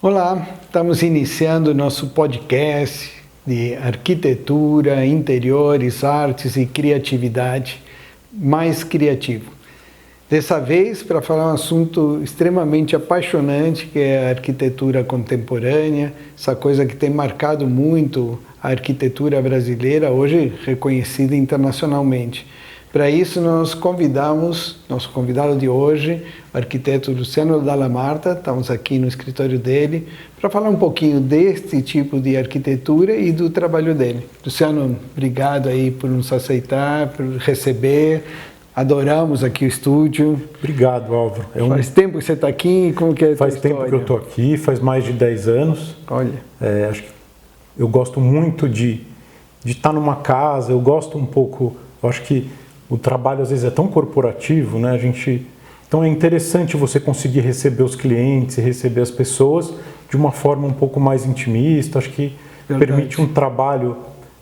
Olá, estamos iniciando o nosso podcast de arquitetura, interiores, artes e criatividade, mais criativo. Dessa vez, para falar um assunto extremamente apaixonante, que é a arquitetura contemporânea, essa coisa que tem marcado muito a arquitetura brasileira, hoje reconhecida internacionalmente. Para isso, nós convidamos, nosso convidado de hoje, o arquiteto Luciano Dalla Marta, estamos aqui no escritório dele, para falar um pouquinho deste tipo de arquitetura e do trabalho dele. Luciano, obrigado aí por nos aceitar, por receber. Adoramos aqui o estúdio. Obrigado, Álvaro. Faz tempo que você está aqui? Como que é a tua Faz tempo história? que eu estou aqui, faz mais de 10 anos. Olha. Acho que eu gosto muito de estar numa casa, eu gosto um pouco, eu acho que o trabalho às vezes é tão corporativo, né? Então é interessante você conseguir receber os clientes e receber as pessoas de uma forma um pouco mais intimista. Acho que permite um trabalho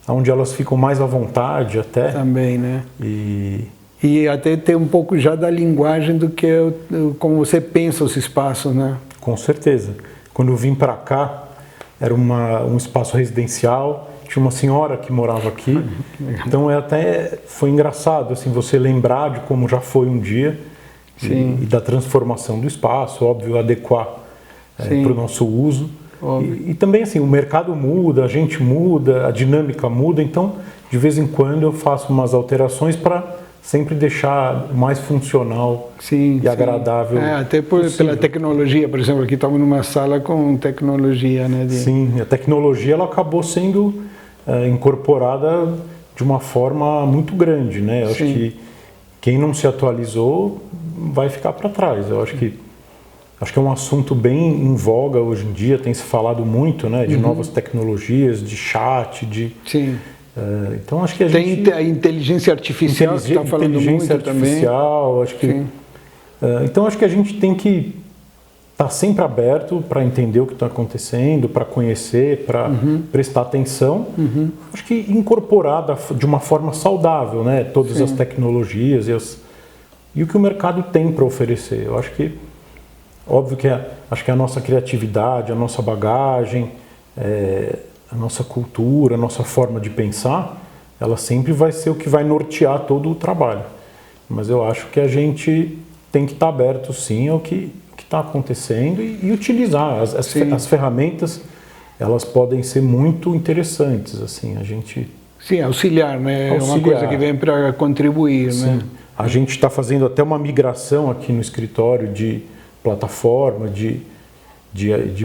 onde elas ficam mais à vontade até. Também, né? E até ter um pouco já da linguagem do que como você pensa os espaços, né? Com certeza. Quando eu vim para cá, era um espaço residencial. Tinha uma senhora que morava aqui, então foi engraçado assim, você lembrar de como já foi um dia e da transformação do espaço, óbvio, adequar para o nosso uso. E também assim, o mercado muda, a gente muda, a dinâmica muda, então de vez em quando eu faço umas alterações para sempre deixar mais funcional e agradável. Até pela tecnologia, por exemplo, aqui estamos numa sala com tecnologia, né? Sim, a tecnologia ela acabou sendo incorporada de uma forma muito grande, né? Eu acho que quem não se atualizou vai ficar para trás. Eu acho que é um assunto bem em voga hoje em dia, tem se falado muito, né? De novas tecnologias, de chat, então acho que tem a inteligência artificial que está falando muito artificial, também. Acho que então acho que a gente tem que estar sempre aberto para entender o que está acontecendo, para conhecer, para prestar atenção. Acho que incorporar de uma forma saudável, né? Todas as tecnologias e o que o mercado tem para oferecer. Eu acho que óbvio que acho que a nossa criatividade, a nossa bagagem, a nossa cultura, a nossa forma de pensar, ela sempre vai ser o que vai nortear todo o trabalho. Mas eu acho que a gente tem que estar aberto, sim, ao que está acontecendo e utilizar. As ferramentas, elas podem ser muito interessantes, assim, a gente... Sim, auxiliar, né? É uma coisa que vem para contribuir, sim. Né? A gente está fazendo até uma migração aqui no escritório de plataforma, de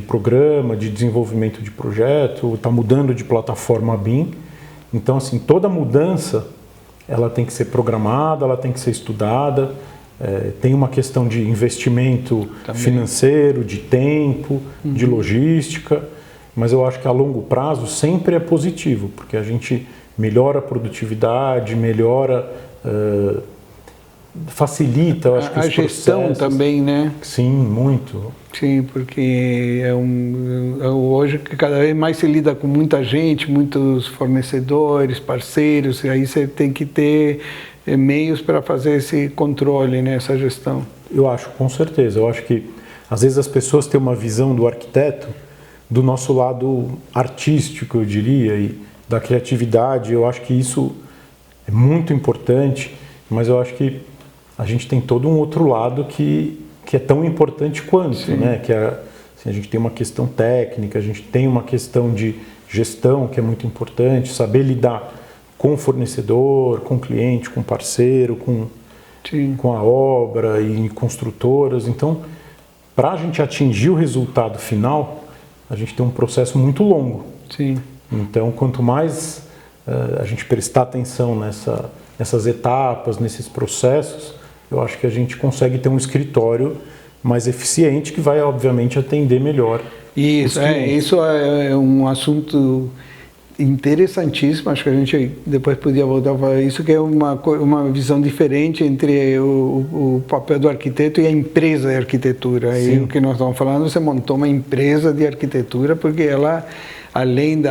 programa, de desenvolvimento de projeto, está mudando de plataforma BIM. Então, assim, toda mudança, ela tem que ser programada, ela tem que ser estudada, tem uma questão de investimento financeiro, de tempo, de logística, mas eu acho que a longo prazo sempre é positivo, porque a gente melhora a produtividade, facilita, eu acho que a gestão também, né? Sim, muito. Sim, porque hoje cada vez mais se lida com muita gente, muitos fornecedores, parceiros, e aí você tem que ter meios para fazer esse controle, né, essa gestão. Eu acho, com certeza. Eu acho que às vezes as pessoas têm uma visão do arquiteto do nosso lado artístico, eu diria, e da criatividade. Eu acho que isso é muito importante, mas eu acho que a gente tem todo um outro lado que é tão importante quanto, né? Que assim, a gente tem uma questão técnica, a gente tem uma questão de gestão que é muito importante, saber lidar com o fornecedor, com o cliente, com o parceiro, com a obra e construtoras. Então, para a gente atingir o resultado final, a gente tem um processo muito longo. Sim. Então, quanto mais a gente prestar atenção nessas etapas, nesses processos, eu acho que a gente consegue ter um escritório mais eficiente que vai, obviamente, atender melhor. Isso é um assunto interessantíssimo, acho que a gente depois podia voltar a falar isso, que é uma visão diferente entre o papel do arquiteto e a empresa de arquitetura. Sim. E o que nós estamos falando, você montou uma empresa de arquitetura porque ela além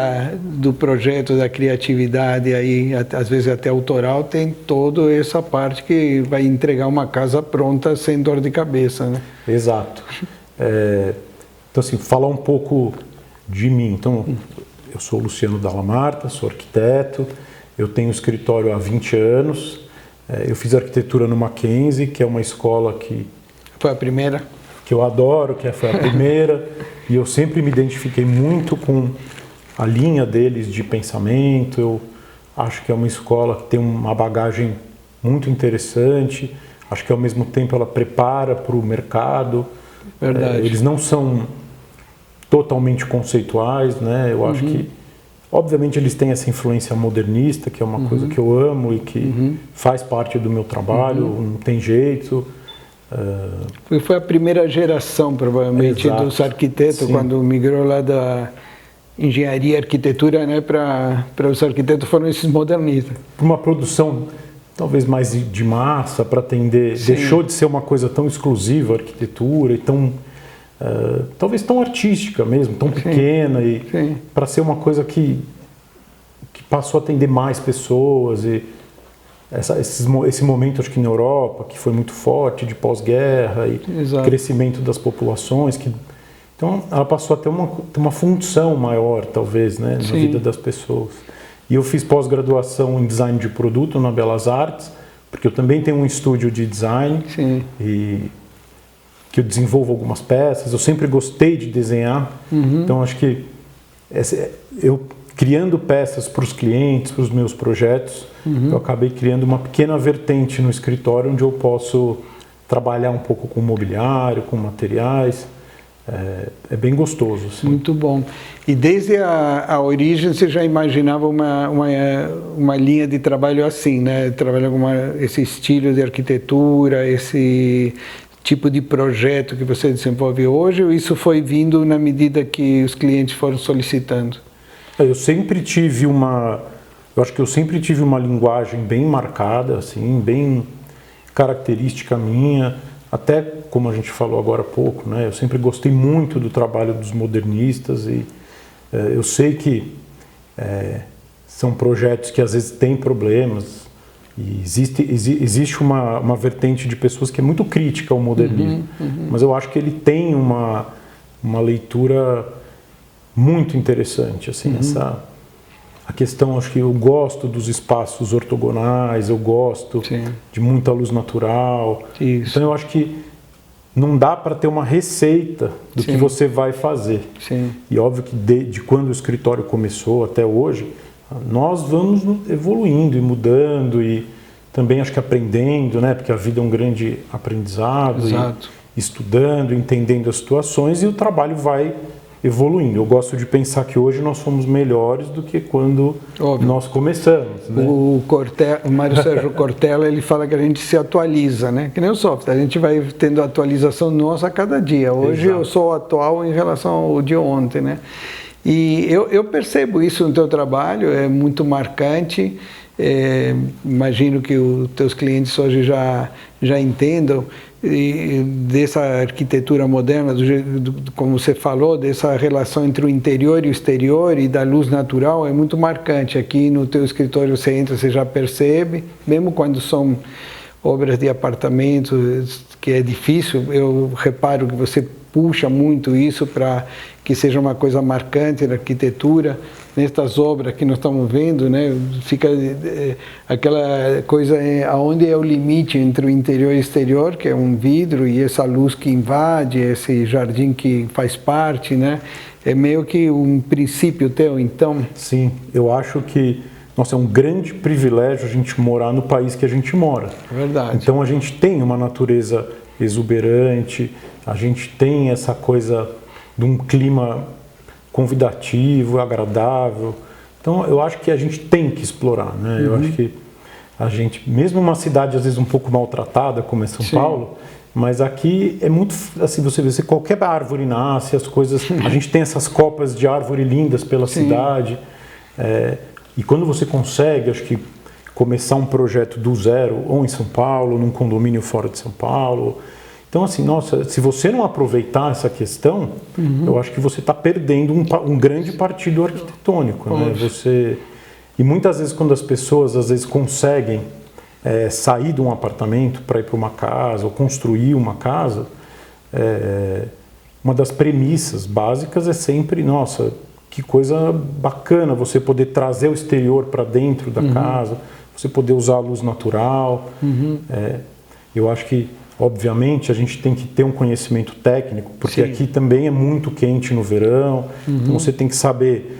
do projeto, da criatividade, aí, às vezes até autoral, tem toda essa parte que vai entregar uma casa pronta sem dor de cabeça, né? Exato. Então, assim, falar um pouco de mim. Então, eu sou Luciano Dalla Marta, sou arquiteto, eu tenho escritório há 20 anos, eu fiz arquitetura no Mackenzie, que é uma escola que... Foi a primeira? Que eu adoro, foi a primeira, e eu sempre me identifiquei muito com a linha deles de pensamento. Eu acho que é uma escola que tem uma bagagem muito interessante, acho que ao mesmo tempo ela prepara para o mercado. Verdade. Eles não são totalmente conceituais, né? Eu acho que, obviamente, eles têm essa influência modernista, que é uma coisa que eu amo e que faz parte do meu trabalho, não tem jeito. Foi a primeira geração, provavelmente, Exato. dos arquitetos, sim, quando migrou lá da engenharia e arquitetura, né, para os arquitetos foram esses modernistas. Uma produção talvez mais de massa, para atender, sim, deixou de ser uma coisa tão exclusiva, a arquitetura, e tão, talvez tão artística mesmo, tão pequena, sim, e para ser uma coisa que passou a atender mais pessoas. E esse momento, acho que na Europa, que foi muito forte, de pós-guerra e crescimento das populações, então ela passou a ter uma função maior, talvez, né, na vida das pessoas. E eu fiz pós-graduação em design de produto na Belas Artes, porque eu também tenho um estúdio de design, sim, e que eu desenvolvo algumas peças. Eu sempre gostei de desenhar, então acho que eu criando peças para os clientes, para os meus projetos, eu acabei criando uma pequena vertente no escritório onde eu posso trabalhar um pouco com mobiliário, com materiais. É bem gostoso. Assim. Muito bom. E desde a origem você já imaginava uma linha de trabalho assim, né? Trabalhar com esse estilo de arquitetura, esse tipo de projeto que você desenvolve hoje, ou isso foi vindo na medida que os clientes foram solicitando? Eu sempre tive eu acho que eu sempre tive uma linguagem bem marcada, assim, bem característica minha. Até como a gente falou agora há pouco, né? Eu sempre gostei muito do trabalho dos modernistas e eu sei que são projetos que às vezes têm problemas e existe uma vertente de pessoas que é muito crítica ao modernismo, mas eu acho que ele tem uma leitura muito interessante, assim, a questão, acho que eu gosto dos espaços ortogonais, eu gosto, sim, de muita luz natural. Isso. Então eu acho que não dá para ter uma receita do, sim, que você vai fazer. Sim. E óbvio que de quando o escritório começou até hoje, nós vamos evoluindo e mudando e também acho que aprendendo, né? Porque a vida é um grande aprendizado. Exato. E estudando, entendendo as situações e o trabalho vai evoluindo. Eu gosto de pensar que hoje nós somos melhores do que quando nós começamos. Né? O Mário Sérgio Cortella, ele fala que a gente se atualiza, né? Que nem o software, a gente vai tendo atualização nossa a cada dia. Hoje eu sou atual em relação ao de ontem, né? E eu percebo isso no teu trabalho, é muito marcante. Imagino que os teus clientes hoje já entendam dessa arquitetura moderna, como você falou, dessa relação entre o interior e o exterior e da luz natural, é muito marcante. Aqui no teu escritório você entra, você já percebe, mesmo quando são obras de apartamentos, que é difícil, eu reparo que você puxa muito isso para que seja uma coisa marcante na arquitetura. Nestas obras que nós estamos vendo, né, fica aquela coisa aonde é o limite entre o interior e o exterior, que é um vidro e essa luz que invade, esse jardim que faz parte, né? É meio que um princípio teu, então? Sim, eu acho que, nossa, é um grande privilégio a gente morar no país que a gente mora. Verdade. Então a gente tem uma natureza exuberante, a gente tem essa coisa de um clima convidativo, agradável. Então, eu acho que a gente tem que explorar, né? Eu acho que a gente, mesmo uma cidade às vezes um pouco maltratada, como é São Paulo, mas aqui é muito, assim, você vê, qualquer árvore nasce, as coisas, a gente tem essas copas de árvore lindas pela cidade, e quando você consegue, acho que começar um projeto do zero, ou em São Paulo, num condomínio fora de São Paulo, então Então, assim, nossa, se você não aproveitar essa questão, eu acho que você está perdendo um grande partido arquitetônico, né? E muitas vezes, quando as pessoas, às vezes, conseguem sair de um apartamento para ir para uma casa, ou construir uma casa, uma das premissas básicas é sempre, nossa, que coisa bacana você poder trazer o exterior para dentro da casa, você poder usar a luz natural. Eu acho que, obviamente, a gente tem que ter um conhecimento técnico, porque aqui também é muito quente no verão, então você tem que saber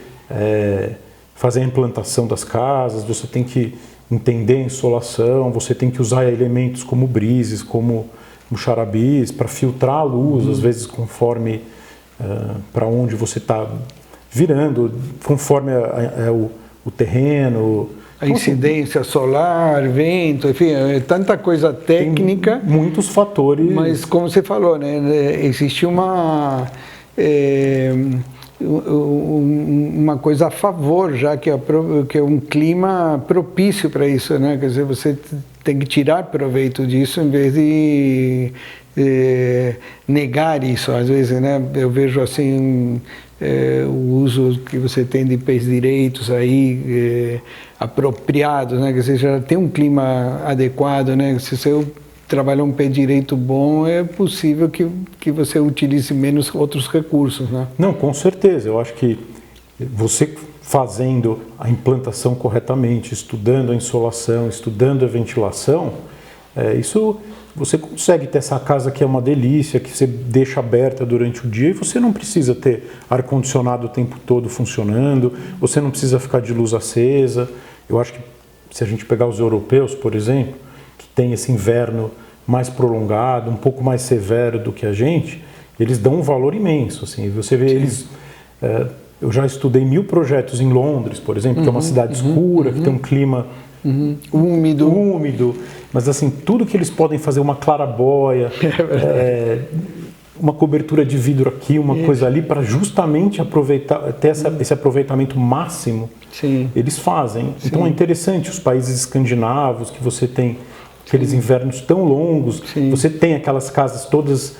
fazer a implantação das casas, você tem que entender a insolação, você tem que usar elementos como brises, como charabis, para filtrar a luz, às vezes conforme para onde você está virando, conforme o terreno. A incidência solar, vento, enfim, tanta coisa técnica. Tem muitos fatores. Mas, como você falou, né, existe uma coisa a favor, já que é um clima propício para isso, né? Quer dizer, você tem que tirar proveito disso em vez de negar isso. Às vezes, né, eu vejo assim o uso que você tem de pés direitos aí apropriados, né? Quer dizer, já tem um clima adequado, né? Se você trabalhar um pé direito bom, é possível que você utilize menos outros recursos, né? Não, com certeza. Eu acho que você fazendo a implantação corretamente, estudando a insolação, estudando a ventilação, isso você consegue ter essa casa que é uma delícia, que você deixa aberta durante o dia e você não precisa ter ar-condicionado o tempo todo funcionando, você não precisa ficar de luz acesa. Eu acho que se a gente pegar os europeus, por exemplo, que tem esse inverno mais prolongado, um pouco mais severo do que a gente, eles dão um valor imenso. Assim. Você vê eles... eu já estudei 1000 projetos em Londres, por exemplo, que é uma cidade escura, que tem um clima úmido, mas assim, tudo que eles podem fazer, uma clarabóia, uma cobertura de vidro aqui, uma coisa ali, para justamente aproveitar, ter esse aproveitamento máximo, eles fazem. Então é interessante, os países escandinavos, que você tem aqueles invernos tão longos, você tem aquelas casas todas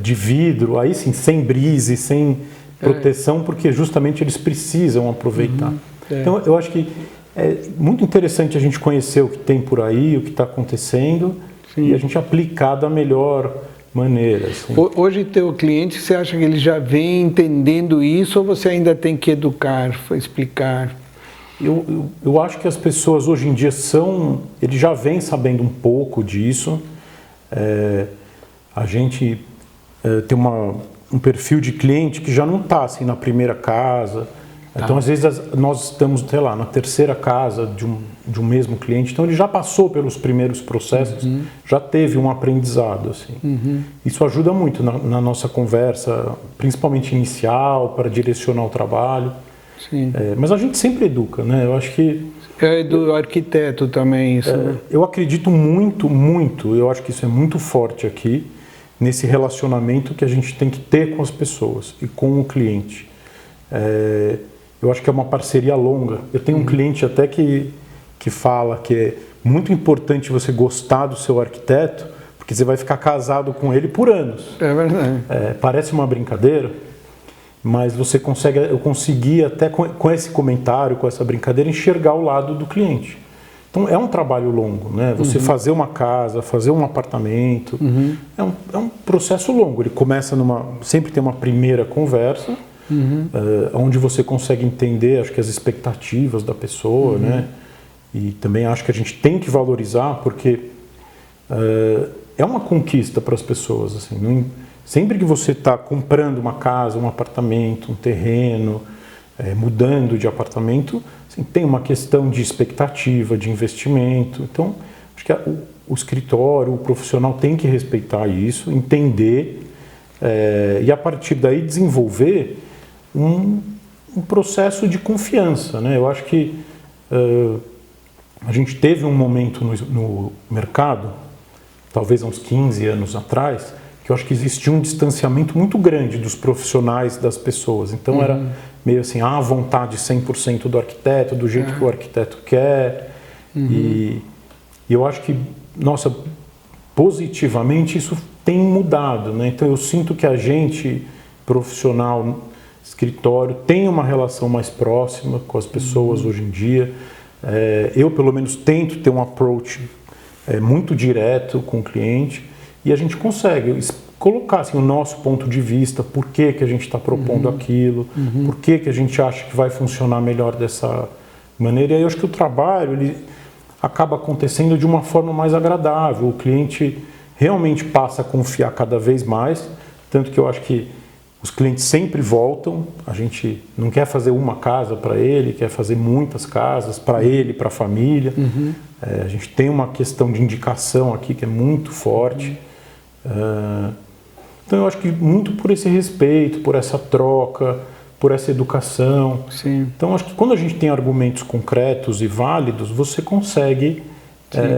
de vidro, aí sim, sem brise, sem proteção, porque justamente eles precisam aproveitar. Então eu acho que é muito interessante a gente conhecer o que tem por aí, o que está acontecendo, e a gente aplicar da melhor maneira. Assim. Hoje, teu cliente, você acha que ele já vem entendendo isso ou você ainda tem que educar, explicar? Eu acho que as pessoas hoje em dia eles já vêm sabendo um pouco disso. A gente tem um perfil de cliente que já não está assim, na primeira casa. Então, às vezes, nós estamos, sei lá, na terceira casa de um mesmo cliente, então ele já passou pelos primeiros processos, já teve um aprendizado. Assim. Isso ajuda muito na nossa conversa, principalmente inicial, para direcionar o trabalho. Mas a gente sempre educa, né? Eu acho que... É do arquiteto também isso, né? Eu acredito muito, eu acho que isso é muito forte aqui, nesse relacionamento que a gente tem que ter com as pessoas e com o cliente. Eu acho que é uma parceria longa. Eu tenho um cliente até que fala que é muito importante você gostar do seu arquiteto, porque você vai ficar casado com ele por anos. É verdade. Parece uma brincadeira, mas eu consegui até com esse comentário, com essa brincadeira, enxergar o lado do cliente. Então é um trabalho longo, né? Você fazer uma casa, fazer um apartamento, é um processo longo. Ele começa sempre tem uma primeira conversa, onde você consegue entender, acho que as expectativas da pessoa, né? E também acho que a gente tem que valorizar, porque é uma conquista para as pessoas. Assim, sempre que você está comprando uma casa, um apartamento, um terreno, mudando de apartamento, assim, tem uma questão de expectativa, de investimento. Então, acho que o escritório, o profissional tem que respeitar isso, entender e a partir daí desenvolver um processo de confiança, né? Eu acho que a gente teve um momento no mercado, talvez há uns 15 anos atrás, que eu acho que existia um distanciamento muito grande dos profissionais das pessoas. Então era meio assim, a vontade 100% do arquiteto, do jeito que o arquiteto quer. E eu acho que, nossa, positivamente isso tem mudado, né? Então eu sinto que a gente, profissional, escritório, tem uma relação mais próxima com as pessoas hoje em dia. Eu, pelo menos, tento ter um approach muito direto com o cliente e a gente consegue colocar assim, o nosso ponto de vista, por que a gente está propondo aquilo, por que a gente acha que vai funcionar melhor dessa maneira. E aí eu acho que o trabalho ele acaba acontecendo de uma forma mais agradável. O cliente realmente passa a confiar cada vez mais, tanto que eu acho que os clientes sempre voltam. A gente não quer fazer uma casa para ele, quer fazer muitas casas para ele, para a família. A gente tem uma questão de indicação aqui que é muito forte. Então eu acho que muito por esse respeito, por essa troca, por essa educação. Sim. Então acho que quando a gente tem argumentos concretos e válidos, você consegue,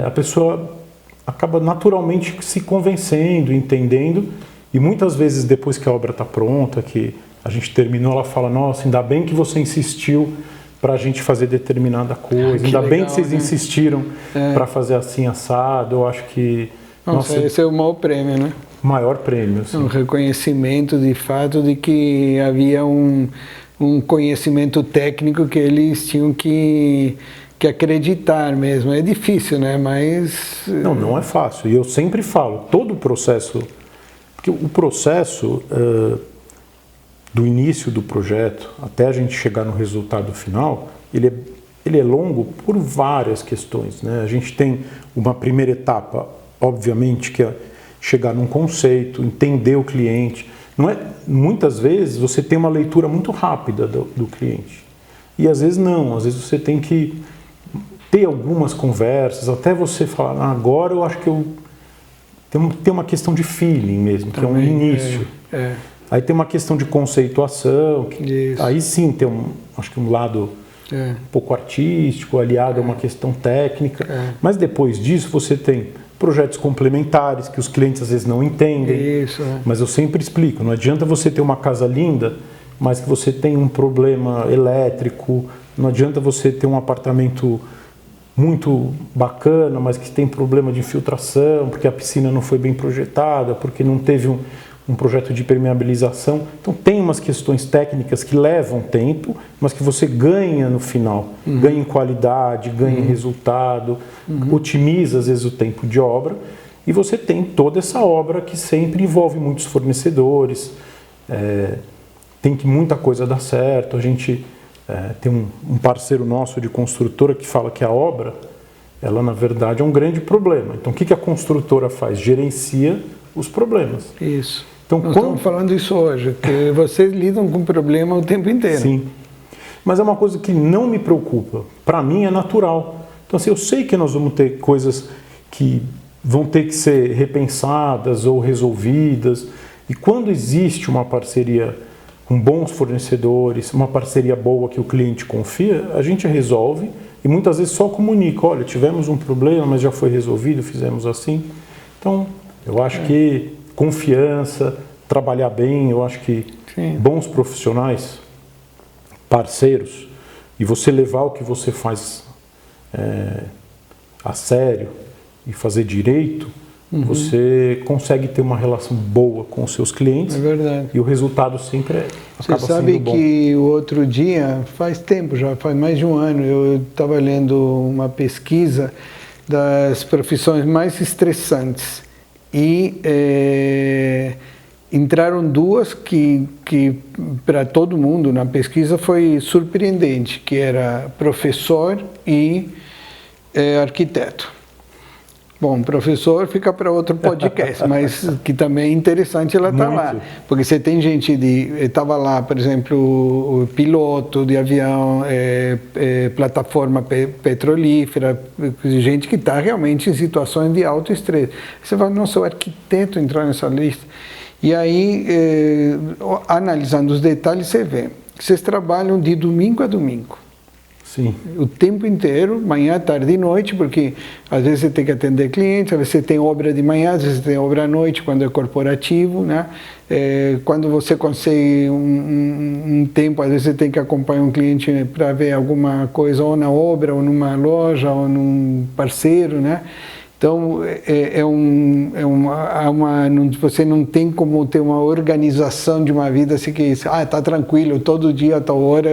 a pessoa acaba naturalmente se convencendo, entendendo, e muitas vezes depois que a obra está pronta, que a gente terminou, ela fala, nossa, ainda bem que você insistiu para a gente fazer determinada coisa, ainda bem que vocês insistiram para fazer assim assado. Eu acho que... Nossa, esse é o maior prêmio, né? Maior prêmio. Assim. Um reconhecimento de fato de que havia um conhecimento técnico que eles tinham que acreditar mesmo. É difícil, né? Mas... Não é fácil. E eu sempre falo, todo o processo... Porque o processo do início do projeto até a gente chegar no resultado final, ele é longo por várias questões, né? A gente tem uma primeira etapa, obviamente, que é chegar num conceito, entender o cliente. Muitas vezes você tem uma leitura muito rápida do cliente. E às vezes não, às vezes você tem que ter algumas conversas, até você falar, agora eu acho que tem uma questão de feeling mesmo, que também, é um início. Aí tem uma questão de conceituação, aí sim tem acho que um lado um pouco artístico, aliado a uma questão técnica. Mas depois disso você tem projetos complementares que os clientes às vezes não entendem. Mas eu sempre explico, não adianta você ter uma casa linda, mas que você tem um problema elétrico, não adianta você ter um apartamento muito bacana, mas que tem problema de infiltração, porque a piscina não foi bem projetada, porque não teve um projeto de impermeabilização. Então tem umas questões técnicas que levam tempo, mas que você ganha no final. Ganha em qualidade, ganha em resultado, otimiza às vezes o tempo de obra, e você tem toda essa obra que sempre envolve muitos fornecedores, tem que muita coisa dar certo. A gente tem um parceiro nosso de construtora que fala que a obra, ela na verdade é um grande problema. Então o que a construtora faz? Gerencia os problemas. Isso. Então, nós estamos falando isso hoje, que vocês lidam com o problema o tempo inteiro. Sim. Mas é uma coisa que não me preocupa. Para mim é natural. Então assim, eu sei que nós vamos ter coisas que vão ter que ser repensadas ou resolvidas. E quando existe uma parceria com bons fornecedores, uma parceria boa que o cliente confia, a gente resolve e muitas vezes só comunica, olha, tivemos um problema, mas já foi resolvido, fizemos assim. Então, eu acho que confiança, trabalhar bem, eu acho que bons profissionais, parceiros, e você levar o que você faz a sério e fazer direito, você consegue ter uma relação boa com os seus clientes. É verdade. E o resultado sempre acaba sendo bom. Você sabe que o outro dia, faz tempo já, faz mais de um ano, eu estava lendo uma pesquisa das profissões mais estressantes e entraram duas que para todo mundo na pesquisa foi surpreendente, que era professor e arquiteto. Bom, professor fica para outro podcast, mas que também é interessante ela estar lá. Porque você tem gente estava lá, por exemplo, o piloto de avião, plataforma petrolífera, gente que está realmente em situações de alto estresse. Você fala, nossa, o arquiteto entrou nessa lista. E aí, analisando os detalhes, você vê que vocês trabalham de domingo a domingo. Sim. O tempo inteiro, manhã, tarde e noite, porque às vezes você tem que atender clientes, às vezes você tem obra de manhã, às vezes você tem obra à noite, quando é corporativo, né? Quando você consegue um tempo, às vezes você tem que acompanhar um cliente para ver alguma coisa ou na obra, ou numa loja, ou num parceiro, né? Então, você não tem como ter uma organização de uma vida assim que está tranquilo, todo dia, a tal hora,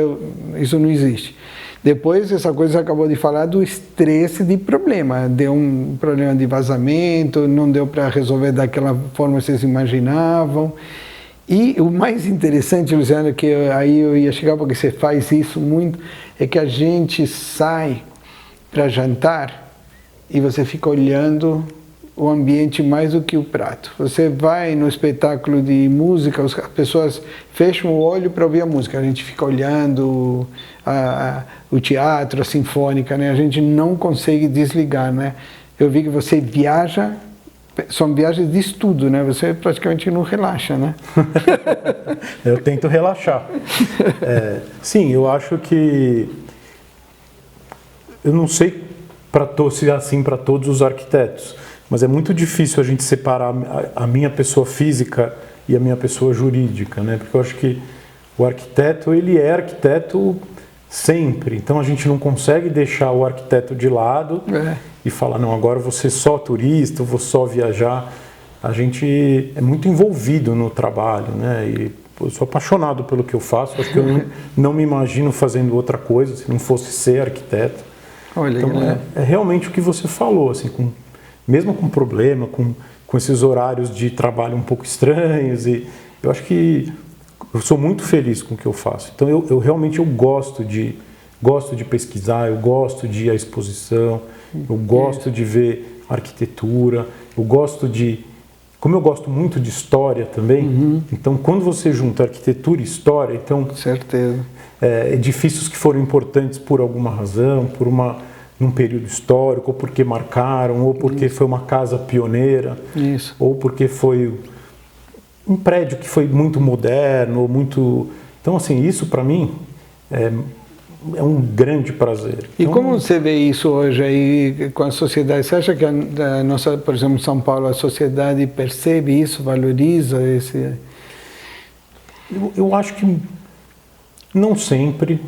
isso não existe. Depois, essa coisa acabou de falar do estresse de problema. Deu um problema de vazamento, não deu para resolver daquela forma que vocês imaginavam. E o mais interessante, Luciano, que aí eu ia chegar porque você faz isso muito, é que a gente sai para jantar e você fica olhando o ambiente mais do que o prato. Você vai no espetáculo de música, as pessoas fecham o olho para ouvir a música, a gente fica olhando o teatro, a sinfônica, né? A gente não consegue desligar, né? Eu vi que você viaja, são viagens de estudo, né? Você praticamente não relaxa, né? Eu tento relaxar. Sim, eu acho que... Eu não sei se é assim para todos os arquitetos, mas é muito difícil a gente separar a minha pessoa física e a minha pessoa jurídica, né? Porque eu acho que o arquiteto, ele é arquiteto sempre. Então a gente não consegue deixar o arquiteto de lado e falar, não, agora eu vou ser só turista, eu vou só viajar. A gente é muito envolvido no trabalho, né? E eu sou apaixonado pelo que eu faço. Acho que eu não me imagino fazendo outra coisa se não fosse ser arquiteto. Olha, então é realmente o que você falou, assim, mesmo com problema, com esses horários de trabalho um pouco estranhos, e eu acho que eu sou muito feliz com o que eu faço. Então eu realmente gosto de pesquisar, eu gosto de ir à exposição, eu gosto de ver arquitetura, como eu gosto muito de história também, então quando você junta arquitetura e história, então certeza. Edifícios que foram importantes por alguma razão, num período histórico, ou porque marcaram, ou porque foi uma casa pioneira, ou porque foi um prédio que foi muito moderno, muito... Então, assim, isso para mim é um grande prazer. E então, como você vê isso hoje aí com a sociedade? Você acha que a nossa, por exemplo, em São Paulo, a sociedade percebe isso, valoriza esse... Eu acho que não sempre.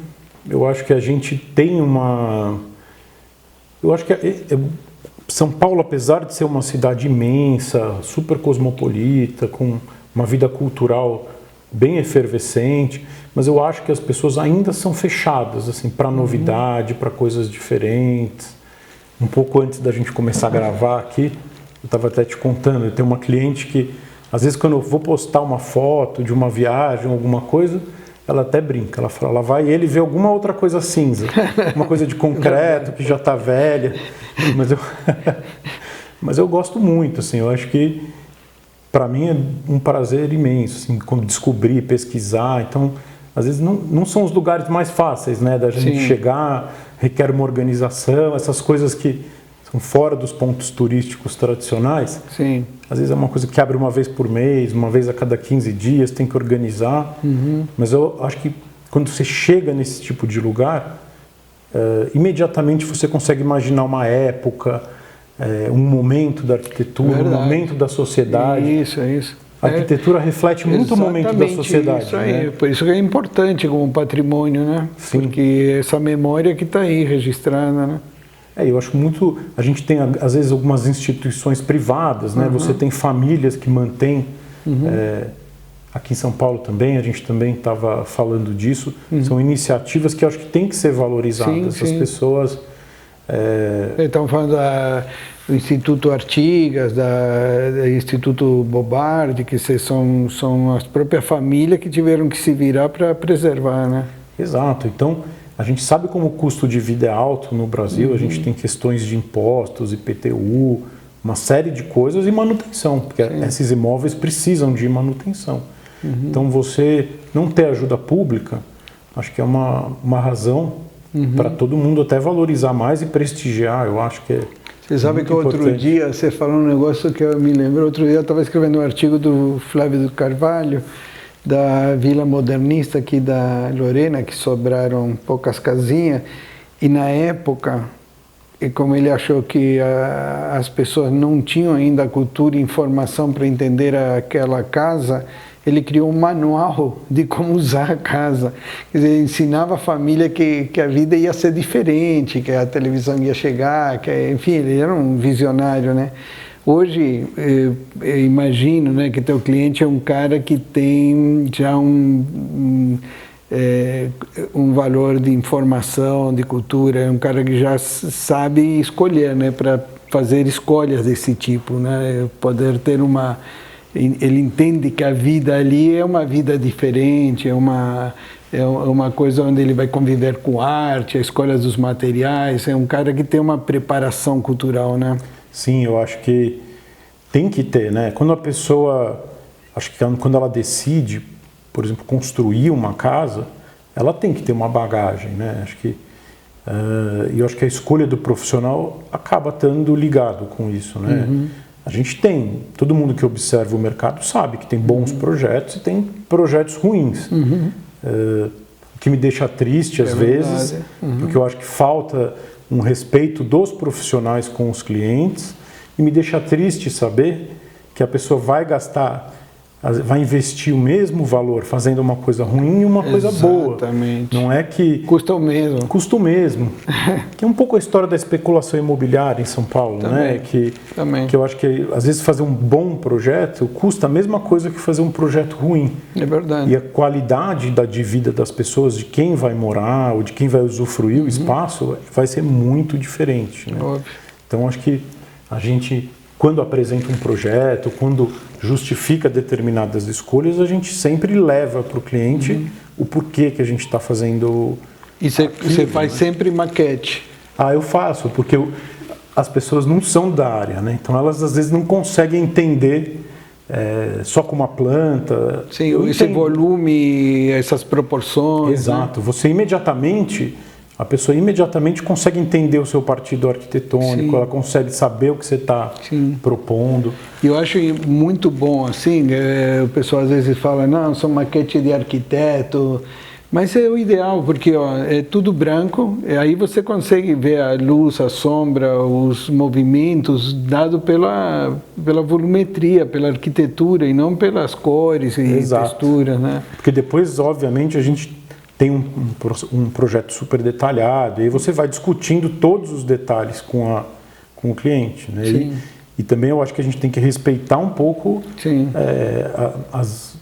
Eu acho que a gente tem uma... Eu acho que São Paulo, apesar de ser uma cidade imensa, super cosmopolita, com uma vida cultural bem efervescente, mas eu acho que as pessoas ainda são fechadas assim, para novidade, para coisas diferentes. Um pouco antes da gente começar a gravar aqui, eu estava até te contando, eu tenho uma cliente que, às vezes, quando eu vou postar uma foto de uma viagem, alguma coisa, ela até brinca, ela fala, ela vai e ele vê alguma outra coisa cinza, uma coisa de concreto que já está velha, mas eu gosto muito, assim, eu acho que para mim é um prazer imenso, assim, quando descobrir, pesquisar, então às vezes não são os lugares mais fáceis, né, da gente chegar, requer uma organização, essas coisas que são fora dos pontos turísticos tradicionais. Sim. Às vezes é uma coisa que abre uma vez por mês, uma vez a cada 15 dias, tem que organizar. Mas eu acho que quando você chega nesse tipo de lugar, imediatamente você consegue imaginar uma época, um momento da arquitetura, um momento da sociedade. Isso. A arquitetura reflete muito o momento da sociedade. Isso aí. Né? Por isso que é importante como patrimônio, né? Sim. Porque essa memória que está aí registrada, né? Eu acho muito... A gente tem, às vezes, algumas instituições privadas, né? Você tem famílias que mantêm... aqui em São Paulo também, a gente também estava falando disso. São iniciativas que eu acho que tem que ser valorizadas. As pessoas... Estamos falando do Instituto Artigas, do Instituto Bobardi, que são as próprias famílias que tiveram que se virar para preservar, né? Exato. Então, a gente sabe como o custo de vida é alto no Brasil, a gente tem questões de impostos, IPTU, uma série de coisas e manutenção, porque esses imóveis precisam de manutenção. Então, você não ter ajuda pública, acho que é uma razão para todo mundo até valorizar mais e prestigiar, eu acho que é... Você sabe que outro dia você falou um negócio que eu me lembro, outro dia eu estava escrevendo um artigo do Flávio do Carvalho, da Vila Modernista aqui da Lorena, que sobraram poucas casinhas, e na época, e como ele achou que as pessoas não tinham ainda a cultura e informação para entender aquela casa, ele criou um manual de como usar a casa. Quer dizer, ensinava a família que a vida ia ser diferente, que a televisão ia chegar, enfim, ele era um visionário, né? Hoje, eu imagino, né, que teu cliente é um cara que tem já um valor de informação, de cultura, é um cara que já sabe escolher, né, para fazer escolhas desse tipo, né, poder ter ele entende que a vida ali é uma vida diferente, é uma coisa onde ele vai conviver com arte, a escolha dos materiais, é um cara que tem uma preparação cultural, né? Sim, eu acho que tem que ter, né? Quando a pessoa, acho que quando ela decide, por exemplo, construir uma casa, ela tem que ter uma bagagem, né? Acho que eu acho que a escolha do profissional acaba estando ligado com isso, né? Uhum. A gente todo mundo que observa o mercado sabe que tem bons projetos e tem projetos ruins. Uhum. O que me deixa triste às vezes, porque eu acho que falta um respeito dos profissionais com os clientes, e me deixa triste saber que a pessoa vai investir o mesmo valor fazendo uma coisa ruim e uma coisa boa. Exatamente. Não é que... Custa o mesmo. Custa o mesmo. Que é um pouco a história da especulação imobiliária em São Paulo, né? Que eu acho que às vezes fazer um bom projeto custa a mesma coisa que fazer um projeto ruim. É verdade. E a qualidade de vida das pessoas, de quem vai morar ou de quem vai usufruir o espaço, vai ser muito diferente, né? Óbvio. Então acho que a gente, quando apresenta um projeto, quando justifica determinadas escolhas, a gente sempre leva para o cliente o porquê que a gente está fazendo. E você faz sempre maquete? Eu faço, porque as pessoas não são da área, né? Então elas às vezes não conseguem entender só com uma planta. Sim, esse volume, essas proporções. Exato, né? A pessoa imediatamente consegue entender o seu partido arquitetônico, sim, ela consegue saber o que você está propondo. E eu acho muito bom, assim, o pessoal às vezes fala, não, sou maquete de arquiteto, mas é o ideal, porque é tudo branco, e aí você consegue ver a luz, a sombra, os movimentos dado pela volumetria, pela arquitetura, e não pelas cores e texturas, né? Porque depois, obviamente, a gente tem um projeto super detalhado, e aí você vai discutindo todos os detalhes com o cliente, né? E também eu acho que a gente tem que respeitar um pouco as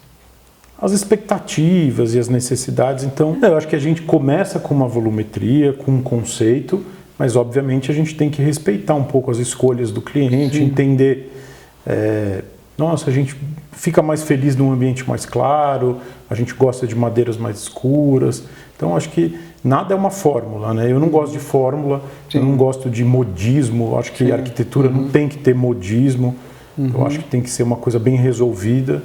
expectativas e as necessidades. Então, eu acho que a gente começa com uma volumetria, com um conceito, mas obviamente a gente tem que respeitar um pouco as escolhas do cliente, entender... a gente fica mais feliz num ambiente mais claro, a gente gosta de madeiras mais escuras. Então, acho que nada é uma fórmula, né? Eu não gosto de fórmula, eu não gosto de modismo, acho que a arquitetura não tem que ter modismo, eu acho que tem que ser uma coisa bem resolvida.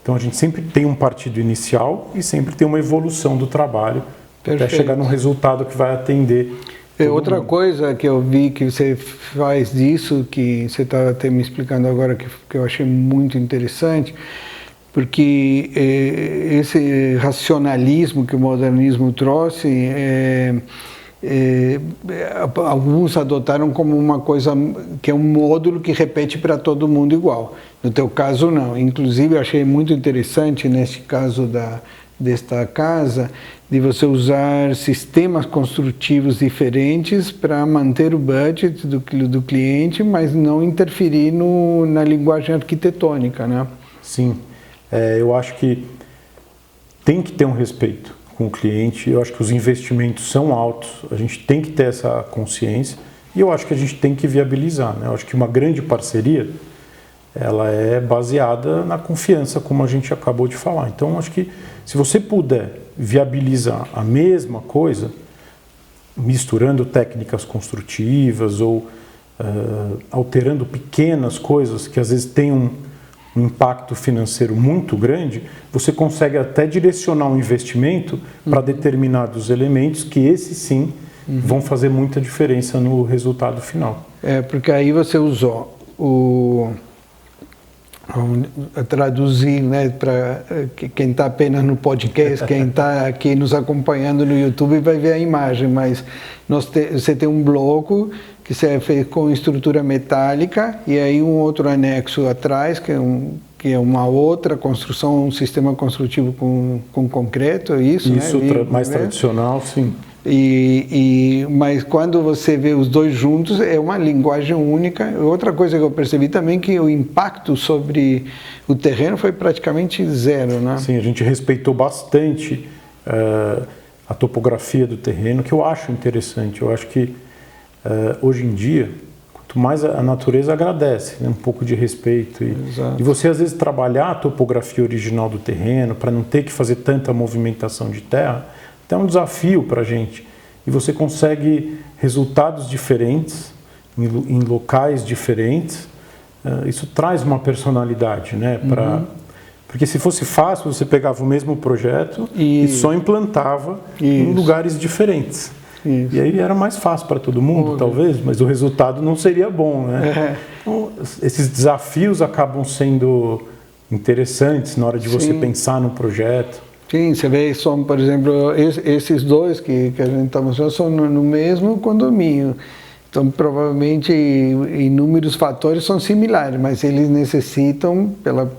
Então, a gente sempre tem um partido inicial e sempre tem uma evolução do trabalho até chegar num resultado que vai atender. Outra coisa que eu vi que você faz disso, que você está até me explicando agora, que eu achei muito interessante, porque esse racionalismo que o modernismo trouxe, alguns adotaram como uma coisa que é um módulo que repete para todo mundo igual. No teu caso, não. Inclusive, eu achei muito interessante, nesse caso desta casa, de você usar sistemas construtivos diferentes para manter o budget do cliente, mas não interferir na linguagem arquitetônica, né? Sim, eu acho que tem que ter um respeito com o cliente, eu acho que os investimentos são altos, a gente tem que ter essa consciência e eu acho que a gente tem que viabilizar, né? Eu acho que uma grande parceria, ela é baseada na confiança, como a gente acabou de falar. Então, acho que se você puder viabilizar a mesma coisa, misturando técnicas construtivas ou alterando pequenas coisas que às vezes têm um impacto financeiro muito grande, você consegue até direcionar um investimento para determinados elementos que esses sim vão fazer muita diferença no resultado final. Porque aí você usou vamos traduzir, né, para quem está apenas no podcast, quem está aqui nos acompanhando no YouTube vai ver a imagem, mas você tem um bloco que você fez com estrutura metálica e aí um outro anexo atrás, que que é uma outra construção, um sistema construtivo com concreto, isso, Isso, né? Mais tradicional, sim. Mas quando você vê os dois juntos, é uma linguagem única. Outra coisa que eu percebi também, que o impacto sobre o terreno foi praticamente zero, né? Sim, a gente respeitou bastante a topografia do terreno, que eu acho interessante. Eu acho que hoje em dia, quanto mais a natureza agradece, né? Um pouco de respeito. E você, às vezes, trabalhar a topografia original do terreno, para não ter que fazer tanta movimentação de terra, é um desafio para a gente. E você consegue resultados diferentes, em locais diferentes. Isso traz uma personalidade, né? Porque se fosse fácil, você pegava o mesmo projeto e só implantava em lugares diferentes. Isso. E aí era mais fácil para todo mundo, talvez, mas o resultado não seria bom, né? Então, esses desafios acabam sendo interessantes na hora de você pensar no projeto. Sim, você vê, são, por exemplo, esses dois que a gente está mostrando são no mesmo condomínio. Então, provavelmente, inúmeros fatores são similares, mas eles necessitam, pela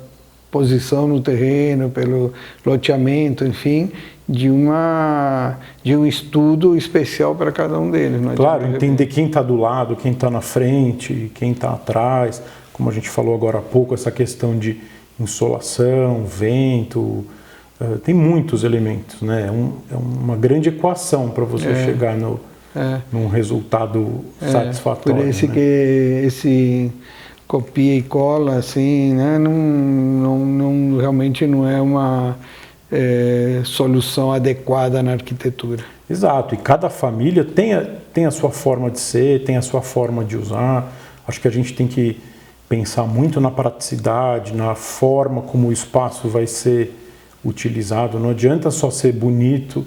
posição no terreno, pelo loteamento, enfim, de um estudo especial para cada um deles. Não claro, entender quem está do lado, quem está na frente, quem está atrás, como a gente falou agora há pouco, essa questão de insolação, vento... tem muitos elementos, né? É uma grande equação para você chegar num resultado satisfatório. Por isso, né? Que esse copia e cola, assim, né? Realmente não é uma solução adequada na arquitetura. Exato, e cada família tem a sua forma de ser, tem a sua forma de usar. Acho que a gente tem que pensar muito na praticidade, na forma como o espaço vai ser utilizado. Não adianta só ser bonito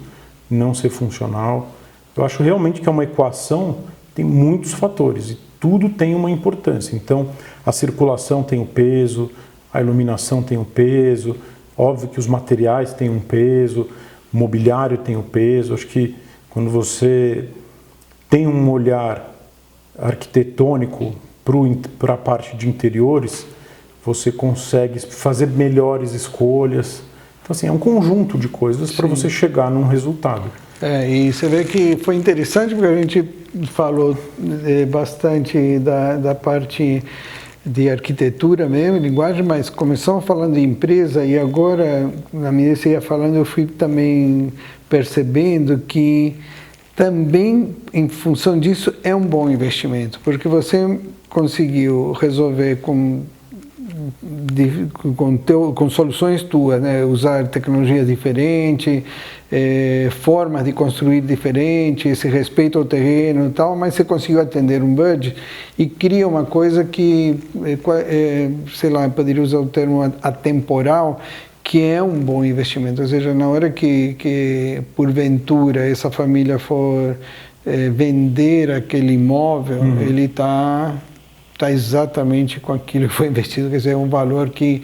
e não ser funcional. Eu acho realmente que é uma equação, tem muitos fatores e tudo tem uma importância. Então, a circulação tem um peso, a iluminação tem um peso, óbvio que os materiais têm um peso, o mobiliário tem um peso. Acho que quando você tem um olhar arquitetônico para a parte de interiores, você consegue fazer melhores escolhas. Então, assim, é um conjunto de coisas para você chegar num resultado. E você vê que foi interessante porque a gente falou bastante da parte de arquitetura mesmo, linguagem, mas começamos falando de empresa e agora, na medida que você ia falando, eu fui também percebendo que também, em função disso, é um bom investimento, porque você conseguiu resolver com soluções tuas, né? Usar tecnologias diferentes, formas de construir diferentes, esse respeito ao terreno e tal, mas você conseguiu atender um budget e cria uma coisa que, sei lá, poderia usar o termo atemporal, que é um bom investimento. Ou seja, na hora que porventura essa família for vender aquele imóvel, ele está exatamente com aquilo que foi investido, quer dizer, é um valor que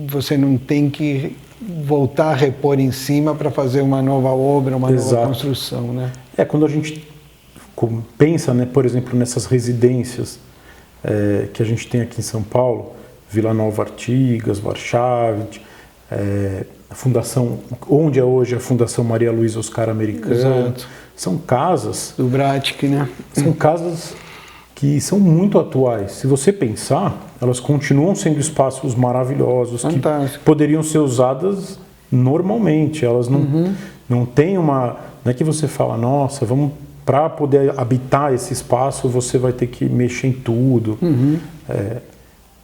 você não tem que voltar a repor em cima para fazer uma nova obra, uma nova construção, né? Quando a gente pensa, né, por exemplo, nessas residências que a gente tem aqui em São Paulo, Vila Nova Artigas, Warszawę, a Fundação, onde é hoje a Fundação Maria Luísa Oscar Americana, são casas... Do Bratic, né? São casas que são muito atuais. Se você pensar, elas continuam sendo espaços maravilhosos, que poderiam ser usadas normalmente. Elas não têm uma... Não é que você fala, nossa, para poder habitar esse espaço, você vai ter que mexer em tudo.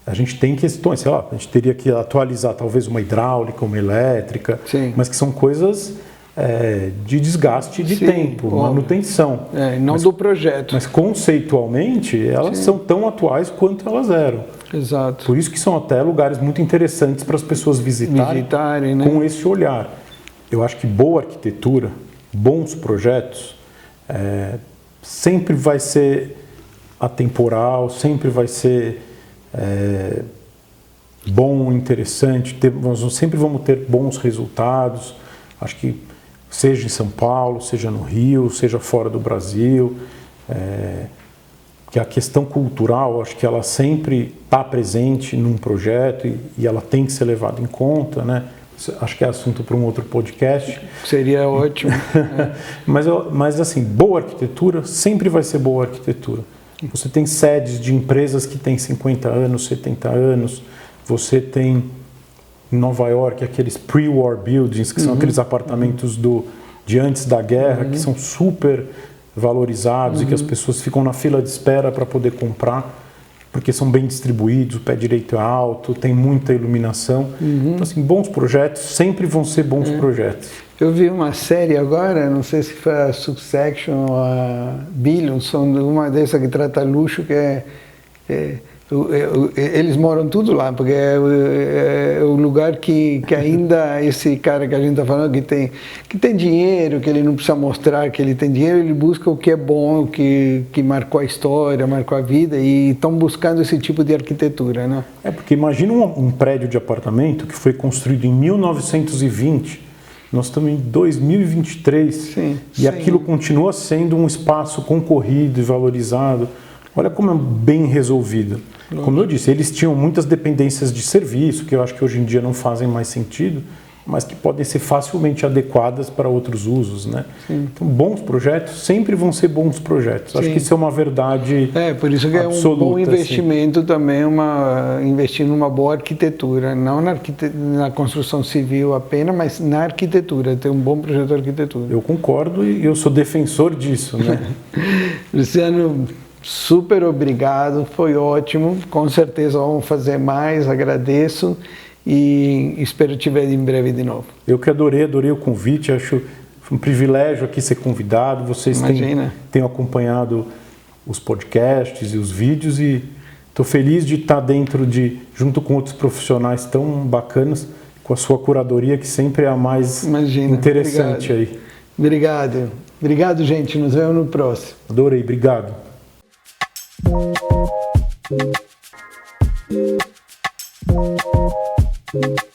A gente tem questões, sei lá, a gente teria que atualizar talvez uma hidráulica, uma elétrica, mas que são coisas... de desgaste de tempo, manutenção. Não do projeto. Mas conceitualmente, elas são tão atuais quanto elas eram. Exato. Por isso que são até lugares muito interessantes para as pessoas visitarem né? Com esse olhar. Eu acho que boa arquitetura, bons projetos, sempre vai ser atemporal, sempre vai ser bom, interessante, sempre vamos ter bons resultados. Acho que seja em São Paulo, seja no Rio, seja fora do Brasil. que a questão cultural, acho que ela sempre está presente num projeto e ela tem que ser levada em conta, né? Acho que é assunto para um outro podcast. Seria ótimo. Mas assim, boa arquitetura sempre vai ser boa arquitetura. Você tem sedes de empresas que têm 50 anos, 70 anos. Você tem em Nova York aqueles pre-war buildings, que são aqueles apartamentos de antes da guerra, que são super valorizados e que as pessoas ficam na fila de espera para poder comprar, porque são bem distribuídos, o pé direito é alto, tem muita iluminação. Então, assim, bons projetos sempre vão ser bons projetos. Eu vi uma série agora, não sei se foi a Succession ou a Billions, uma dessa que trata luxo, que eles moram tudo lá, porque é o lugar que ainda esse cara que a gente está falando, que tem dinheiro, que ele não precisa mostrar que ele tem dinheiro, ele busca o que é bom, o que marcou a história, marcou a vida, e estão buscando esse tipo de arquitetura, né? Porque imagina um prédio de apartamento que foi construído em 1920, nós estamos em 2023, e aquilo continua sendo um espaço concorrido e valorizado. Olha como é bem resolvido. Como eu disse, eles tinham muitas dependências de serviço, que eu acho que hoje em dia não fazem mais sentido, mas que podem ser facilmente adequadas para outros usos, né? Então, bons projetos sempre vão ser bons projetos. Acho que isso é uma verdade por isso que absoluta, é um bom investimento também, investir numa boa arquitetura, não na construção civil apenas, mas na arquitetura, ter um bom projeto de arquitetura. Eu concordo e eu sou defensor disso, né? Luciano, super obrigado, foi ótimo, com certeza vamos fazer mais, agradeço e espero te ver em breve de novo. Eu que adorei o convite, acho um privilégio aqui ser convidado, vocês têm acompanhado os podcasts e os vídeos e estou feliz de estar junto com outros profissionais tão bacanas, com a sua curadoria que sempre é a mais interessante. Obrigado. Obrigado, gente, nos vemos no próximo. Adorei, obrigado. Thank you.